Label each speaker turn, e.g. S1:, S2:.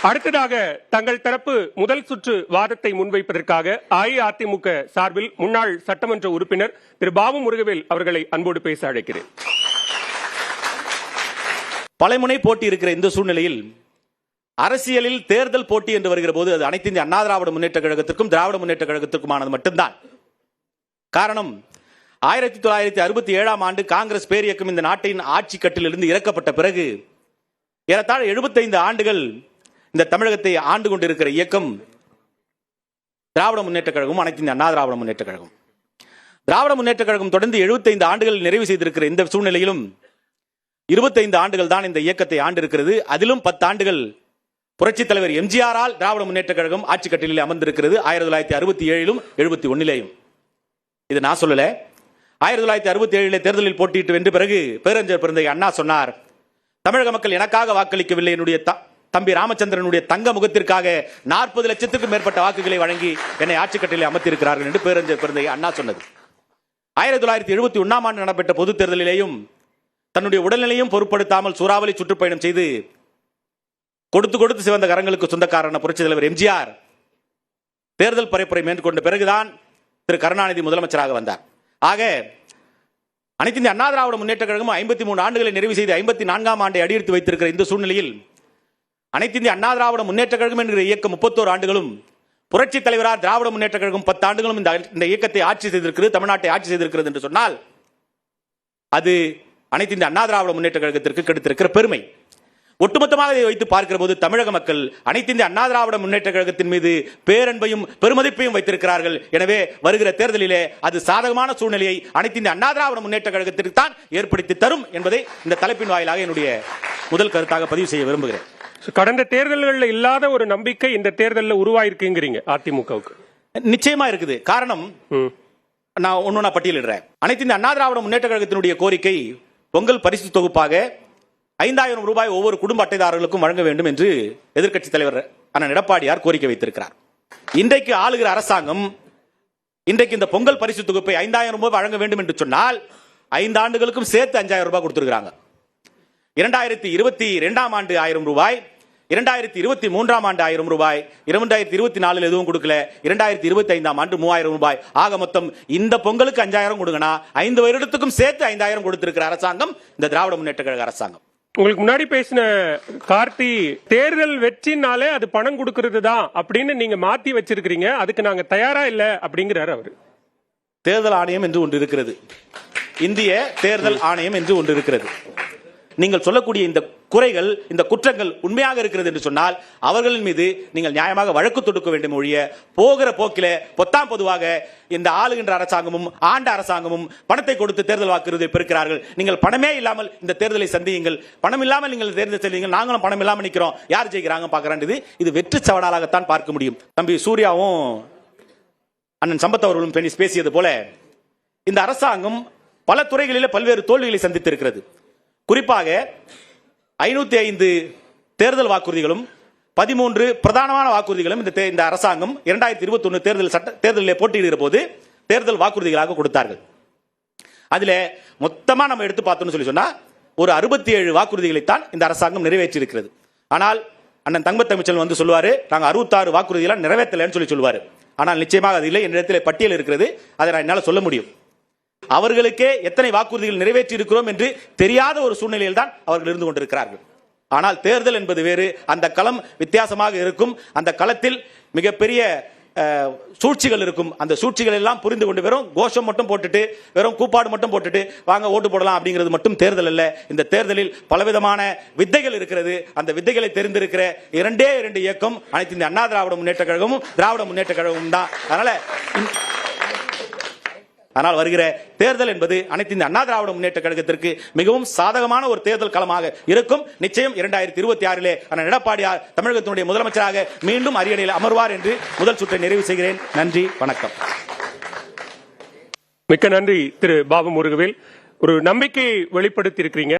S1: அடுத்ததாக தங்கள் தரப்பு முதல் சுற்று வாதத்தை முன்வைப்பதற்காக அஇஅதிமுக சார்பில் முன்னாள் சட்டமன்ற உறுப்பினர் திரு பாபு முருகவேல் அவர்களை அன்போடு பேச அழைக்கிறேன்.
S2: பலமுனை போட்டி இருக்கிற இந்த சூழ்நிலையில் அரசியலில் தேர்தல் போட்டி என்று வருகிற போது அது அனைத்து இந்திய அண்ணா திராவிட முன்னேற்ற கழகத்திற்கும் திராவிட முன்னேற்ற கழகத்திற்குமானது மட்டும்தான். காரணம், 1967ஆம் ஆண்டு காங்கிரஸ் பேரியக்கம் இந்த நாட்டின் ஆட்சி கட்டிலிருந்து இறக்கப்பட்ட பிறகு ஏறத்தாழ 75 ஆண்டுகள் இந்த தமிழகத்தை ஆண்டு கொண்டிருக்கிற இயக்கம் திராவிட முன்னேற்ற கழகம், அனைத்து இந்திய அண்ணா திராவிட முன்னேற்ற கழகம். திராவிட முன்னேற்ற கழகம் தொடர்ந்து 75 ஆண்டுகள் நிறைவு செய்திருக்கிற இந்த சூழ்நிலையிலும் 25 ஆண்டுகள் தான் இந்த இயக்கத்தை ஆண்டு இருக்கிறது. அதிலும் 10 ஆண்டுகள் புரட்சி தலைவர் எம்ஜிஆரால் திராவிட முன்னேற்ற கழகம் ஆட்சி கட்டிலில் அமர்ந்திருக்கிறது. 1967லும் 71லேயும். இது நான் சொல்லல. 1967 தேர்தலில் போட்டியிட்டு வென்ற பிறகு பேரறிஞர் பெருந்தகை அண்ணா சொன்னார், தமிழக மக்கள் எனக்காக வாக்களிக்கவில்லை, என்னுடைய தம்பி ராமச்சந்திரனுடைய தங்க முகத்திற்காக 40 லட்சத்துக்கும் மேற்பட்ட வாக்குகளை வழங்கி என்னை ஆட்சி கட்டிலே அமர்த்தியிருக்கிறார்கள் என்று பேரறிஞர் பெருந்தகை அண்ணா சொன்னது. 1971ஆம் ஆண்டு நடைபெற்ற பொது தேர்தலிலேயும் தன்னுடைய உடல்நிலையும் பொருட்படுத்தாமல் சூறாவளி சுற்றுப்பயணம் செய்து கொடுத்து சிவந்த கரங்களுக்கு சொந்தக்காரன புரட்சி தலைவர் எம்ஜிஆர் தேர்தல் பரப்புரை மேற்கொண்ட பிறகுதான் திரு கருணாநிதி முதலமைச்சராக வந்தார். ஆக அனைத்து இந்திய அண்ணா திராவிட முன்னேற்ற கழகம் 53 ஆண்டுகளை நிறைவு செய்து 54ஆம் ஆண்டை அடியெடுத்து வைத்திருக்கிற இந்த சூழ்நிலையில் அனைத்து இந்திய அண்ணா திராவிட முன்னேற்ற கழகம் என்கிற இயக்கம் 31 ஆண்டுகளும், புரட்சி தலைவரார் திராவிட முன்னேற்ற கழகம் 10 ஆண்டுகளும் இந்த இயக்கத்தை ஆட்சி செய்திருக்கிறது, தமிழ்நாட்டை ஆட்சி செய்திருக்கிறது என்று சொன்னால் அது அனைத்து இந்திய அண்ணா திராவிட முன்னேற்ற கழகத்திற்கு கிடைத்திருக்கிற பெருமை. ஒட்டுமொத்தமாக இதை வைத்து பார்க்கிற போது தமிழக மக்கள் அனைத்து இந்திய அண்ணா திராவிட முன்னேற்ற கழகத்தின் மீது பேரன்பையும் பெருமதிப்பையும் வைத்திருக்கிறார்கள். எனவே வருகிற தேர்தலிலே அது சாதகமான சூழ்நிலையை அனைத்து இந்திய அண்ணா திராவிட முன்னேற்ற கழகத்திற்கு தான் ஏற்படுத்தி தரும் என்பதை இந்த தலைப்பின் வாயிலாக என்னுடைய முதல் கருத்தாக பதிவு செய்ய விரும்புகிறேன்.
S1: கடந்த தேர்தல்களில் இல்லாத ஒரு நம்பிக்கை இந்த தேர்தலில் உருவாயிருக்குங்கிறீங்க அதிமுகவுக்கு?
S2: நிச்சயமா இருக்குது. காரணம், நான் ஒன்னொன்னா பட்டியலிடுறேன். அனைத்து இந்திய அண்ணா திராவிட முன்னேற்ற கழகத்தினுடைய கோரிக்கை பொங்கல் பரிசு தொகுப்பாக 5000 ரூபாய் ஒவ்வொரு குடும்ப அட்டைதாரர்களுக்கும் வழங்க வேண்டும் என்று எதிர்க்கட்சி தலைவர் அண்ணன் எடப்பாடியார் கோரிக்கை வைத்திருக்கிறார். இன்றைக்கு ஆளுகிற அரசாங்கம் இன்றைக்கு இந்த பொங்கல் பரிசு தொகுப்பை 5000 ரூபாய் வழங்க வேண்டும் என்று சொன்னால் 5 ஆண்டுகளுக்கும் சேர்த்து 5000 ரூபாய் கொடுத்திருக்கிறாங்க. 2022ஆம் ஆண்டு 1000 ரூபாய், 2023ஆம் ஆண்டு 1000 ரூபாய், 2024 எதுவும் கொடுக்கல, 2025ஆம் ஆண்டு 3000 ரூபாய். ஆக மொத்தம் இந்த பொங்கலுக்கு 5000 கொடுங்கனா 5 வருடத்துக்கும் சேர்த்து 5000 கொடுத்திருக்கிற அரசாங்கம் இந்த திராவிட முன்னேற்ற கழக அரசாங்கம்.
S1: உங்களுக்கு முன்னாடி பேசின கார்த்தி, தேர்தல் வெற்றினாலே அது பணம் கொடுக்கிறது தான் அப்படின்னு நீங்க மாத்தி வச்சிருக்கீங்க, அதுக்கு நாங்க தயாரா இல்ல அப்படிங்கிறாரு அவரு.
S2: தேர்தல் ஆணையம் என்று ஒன்று இருக்கிறது, இந்திய தேர்தல் ஆணையம் என்று ஒன்று இருக்கிறது. நீங்கள் சொல்லக்கூடிய இந்த குறைகள், இந்த குற்றங்கள் உண்மையாக இருக்கிறது என்று சொன்னால் அவர்களின் மீது நீங்கள் நியாயமாக வழக்கு தொடுக்க வேண்டும். ஒழிய போகிற போக்கில பொத்தாம் பொதுவாக இந்த ஆளுகின்ற அரசாங்கமும் ஆண்ட அரசாங்கமும் பணத்தை கொடுத்து தேர்தல் வாக்குறுதியை பெறுகிறார்கள். நீங்கள் பணமே இல்லாமல் இந்த தேர்தலை சந்தியுங்கள், பணம் இல்லாமல் நீங்கள் தேர்தல் செய்வீங்கள், நாங்களும் பணம் இல்லாமல் நிற்கிறோம், யார் ஜெயிக்கிறாங்க பார்க்கறாங்க. இது வெற்றி சவாலாகத்தான் பார்க்க முடியும். தம்பி சூர்யாவும் அண்ணன் சம்பத் அவர்களும் பேசியது போல இந்த அரசாங்கம் பல துறைகளில் பல்வேறு தோல்விகளை சந்தித்திருக்கிறது. குறிப்பாக 505 தேர்தல் வாக்குறுதிகளும் 13 பிரதானமான வாக்குறுதிகளும் இந்த அரசாங்கம் 2021 தேர்தலில் போட்டியிடுகிற போது தேர்தல் வாக்குறுதிகளாக கொடுத்தார்கள். அதில் மொத்தமா நம்ம எடுத்து பார்த்தோம்னு சொன்னா ஒரு 67 வாக்குறுதிகளைத்தான் இந்த அரசாங்கம் நிறைவேற்றி இருக்கிறது. ஆனால் அண்ணன் தங்கமணி தமிழ்ச்செல்வன் வந்து சொல்லுவாரு, நாங்க 66 வாக்குறுதிகளை நிறைவேற்றலன்னு சொல்லுவாரு. ஆனால் நிச்சயமாக அது இல்லை. என்னிடத்தில் பட்டியல் இருக்கிறது, அதை நான் என்னால் சொல்ல முடியும். அவர்களுக்கே எத்தனை வாக்குறுதிகள் நிறைவேற்றி இருக்கிறோம் என்று தெரியாத ஒரு சூழ்நிலையில் தான் அவர்கள் இருந்து கொண்டிருக்கிறார்கள். ஆனால் தேர்தல் என்பது வேறு, அந்த களம் வித்தியாசமாக இருக்கும். அந்த களத்தில் மிகப்பெரிய சூழ்ச்சிகள் இருக்கும். அந்த சூழ்ச்சிகள் எல்லாம் புரிந்து கொண்டு வெறும் கோஷம் மட்டும் போட்டுட்டு, வெறும் கூப்பாடு மட்டும் போட்டுட்டு வாங்க ஓட்டு போடலாம் அப்படிங்கிறது மட்டும் தேர்தல் அல்ல. இந்த தேர்தலில் பலவிதமான வித்தைகள் இருக்கிறது. அந்த வித்தைகளை தெரிந்திருக்கிற 2 இயக்கம் அனைத்து இந்திய அண்ணா திராவிட முன்னேற்ற கழகமும் திராவிட முன்னேற்ற கழகமும் தான். ஆனால் வருகிற தேர்தல் என்பது அனைத்து இந்த அண்ணா திராவிட முன்னேற்ற கழகத்திற்கு மிகவும் சாதகமான ஒரு தேர்தல் களமாக இருக்கும். நிச்சயம் 2026 அண்ணன் எடப்பாடியார் தமிழகத்தினுடைய முதலமைச்சராக மீண்டும் அரியணையில் அமர்வார் என்று முதல் சுற்றை நிறைவு செய்கிறேன். நன்றி, வணக்கம்.
S1: மிக்க நன்றி திரு பாபு முருகவேல். ஒரு நம்பிக்கையை வெளிப்படுத்தி இருக்கிறீங்க.